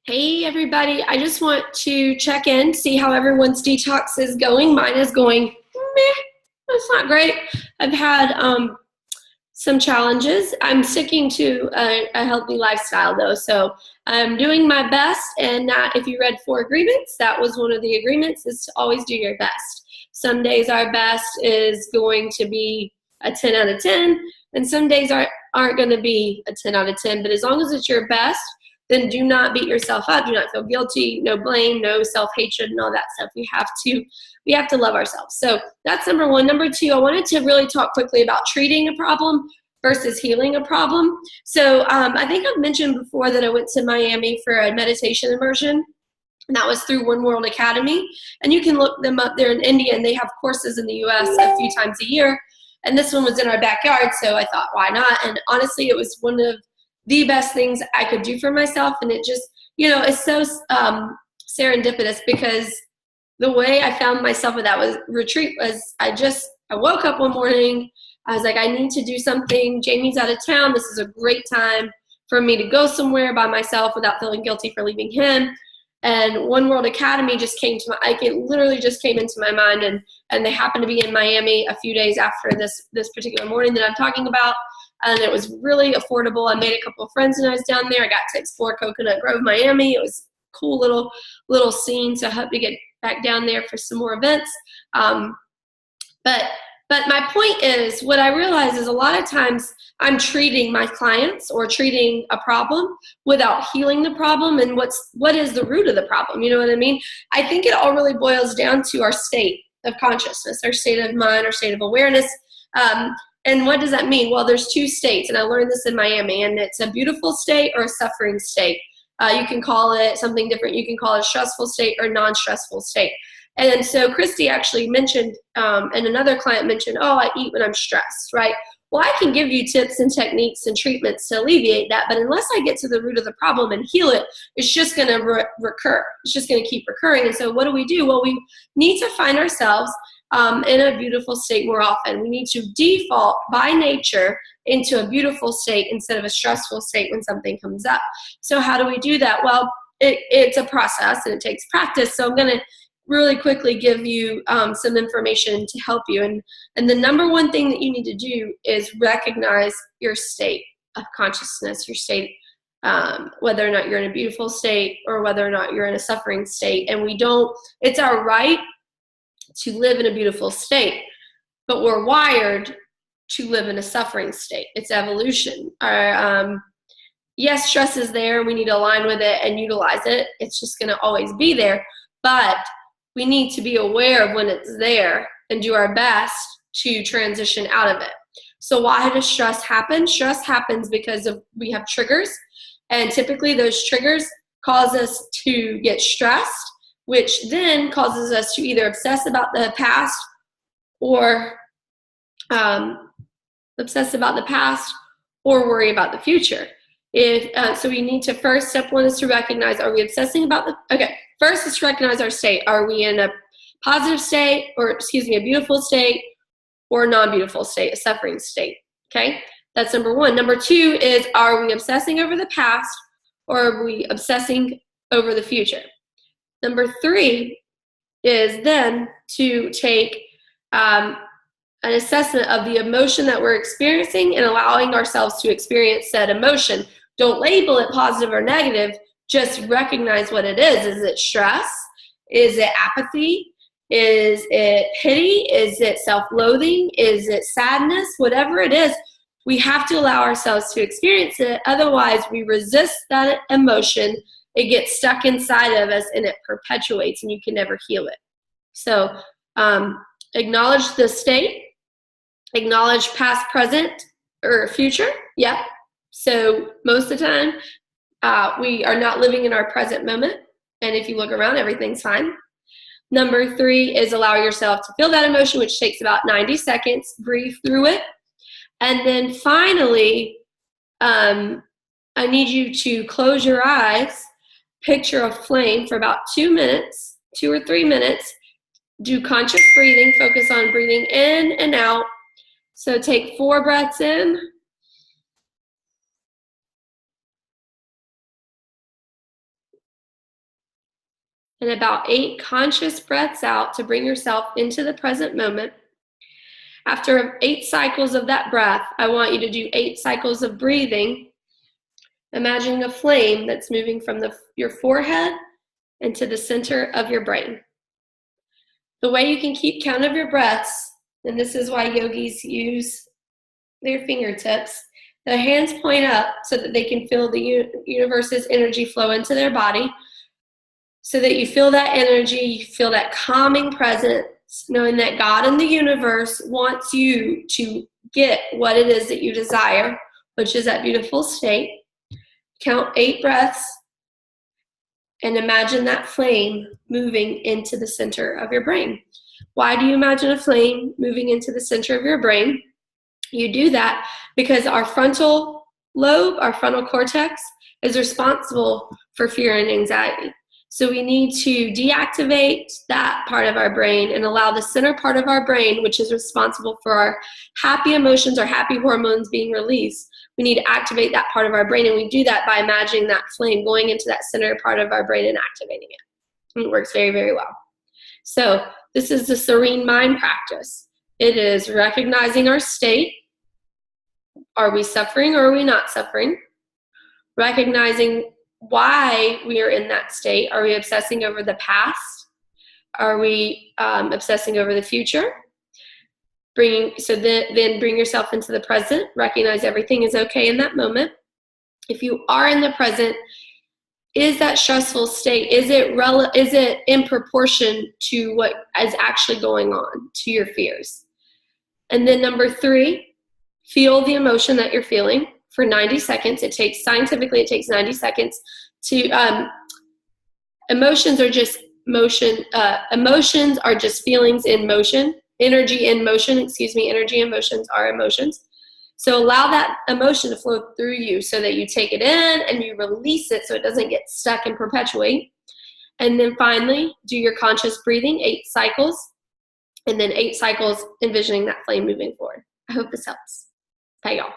Hey everybody, I just want to check in, see how everyone's detox is going. Mine is going meh, it's not great. I've had some challenges. I'm sticking to a healthy lifestyle though, so I'm doing my best. And if you read 4 agreements, that was one of the agreements, is to always do your best. Some days our best is going to be a 10 out of 10, and some days aren't going to be a 10 out of 10, but as long as it's your best, then do not beat yourself up. Do not feel guilty, no blame, no self-hatred and all that stuff. We have to love ourselves. So that's number 1. Number 2, I wanted to really talk quickly about treating a problem versus healing a problem. So I think I've mentioned before that I went to Miami for a meditation immersion, and that was through One World Academy. And you can look them up. They're in India, and they have courses in the US a few times a year. And this one was in our backyard, so I thought, why not? And honestly, it was one of the best things I could do for myself. And it just, it's so serendipitous, because the way I found myself at that retreat was I woke up one morning. I was like, I need to do something. Jamie's out of town. This is a great time for me to go somewhere by myself without feeling guilty for leaving him. And One World Academy just came to it literally just came into my mind. And they happened to be in Miami a few days after this particular morning that I'm talking about. And it was really affordable. I made a couple of friends when I was down there. I got to explore Coconut Grove, Miami. It was a cool little scene, so I hope to get back down there for some more events. But my point is, what I realize is a lot of times I'm treating my clients or treating a problem without healing the problem. And what is the root of the problem? You know what I mean? I think it all really boils down to our state of consciousness, our state of mind, our state of awareness. And what does that mean? Well, there's 2 states, and I learned this in Miami, and it's a beautiful state or a suffering state. You can call it something different. You can call it a stressful state or non-stressful state. And so Christy actually mentioned, and another client mentioned, oh, I eat when I'm stressed, right? Well, I can give you tips and techniques and treatments to alleviate that, but unless I get to the root of the problem and heal it, it's just going to recur. It's just going to keep recurring. And so what do? Well, we need to find ourselves in a beautiful state more often. We need to default by nature into a beautiful state instead of a stressful state when something comes up. So how do we do that? Well, it's a process and it takes practice. So I'm going to really quickly give you some information to help you. And the number 1 thing that you need to do is recognize your state of consciousness, your state, whether or not you're in a beautiful state or whether or not you're in a suffering state. And it's our right to live in a beautiful state, but we're wired to live in a suffering state. It's evolution. Yes, stress is there. We need to align with it and utilize it. It's just going to always be there, but we need to be aware of when it's there and do our best to transition out of it. So why does stress happen? Stress happens because we have triggers, and typically those triggers cause us to get stressed, which then causes us to either obsess about the past or worry about the future. So we need to step 1 is to recognize, are we obsessing about first let's recognize our state. Are we in a positive state, a beautiful state, or a non-beautiful state, a suffering state? Okay, that's number 1. Number 2 is, are we obsessing over the past, or are we obsessing over the future? Number 3 is then to take an assessment of the emotion that we're experiencing and allowing ourselves to experience said emotion. Don't label it positive or negative. Just recognize what it is. Is it stress? Is it apathy? Is it pity? Is it self-loathing? Is it sadness? Whatever it is, we have to allow ourselves to experience it. Otherwise, we resist that emotion. It gets stuck inside of us and it perpetuates, and you can never heal it. So acknowledge the state, acknowledge past, present, or future. Yep. So most of the time, we are not living in our present moment. And if you look around, everything's fine. Number 3 is allow yourself to feel that emotion, which takes about 90 seconds. Breathe through it. And then finally, I need you to close your eyes, picture a flame for about 2 minutes, 2 or 3 minutes. Do conscious breathing. Focus on breathing in and out. So take 4 breaths in. and about 8 conscious breaths out to bring yourself into the present moment. After 8 cycles of that breath, I want you to do 8 cycles of breathing, imagining a flame that's moving from your forehead into the center of your brain. The way you can keep count of your breaths, and this is why yogis use their fingertips, their hands point up so that they can feel the universe's energy flow into their body, so that you feel that energy, you feel that calming presence, knowing that God and the universe wants you to get what it is that you desire, which is that beautiful state. Count 8 breaths and imagine that flame moving into the center of your brain. Why do you imagine a flame moving into the center of your brain? You do that because our frontal lobe, our frontal cortex, is responsible for fear and anxiety. So we need to deactivate that part of our brain and allow the center part of our brain, which is responsible for our happy emotions or happy hormones being released. We need to activate that part of our brain, and we do that by imagining that flame going into that center part of our brain and activating it. And it works very, very well. So this is the serene mind practice. It is recognizing our state. Are we suffering or are we not suffering? Recognizing why we are in that state. Are we obsessing over the past? Are we obsessing over the future? Then bring yourself into the present. Recognize everything is okay in that moment. If you are in the present, is that stressful state, is it in proportion to what is actually going on, to your fears? And then number 3, feel the emotion that you're feeling for 90 seconds. Scientifically, it takes 90 seconds to, emotions are just motion, emotions are just feelings in motion, energy in motion, energy and motions are emotions. So allow that emotion to flow through you so that you take it in and you release it so it doesn't get stuck and perpetuate. And then finally, do your conscious breathing, 8 cycles, and then 8 cycles envisioning that flame moving forward. I hope this helps. Bye, y'all.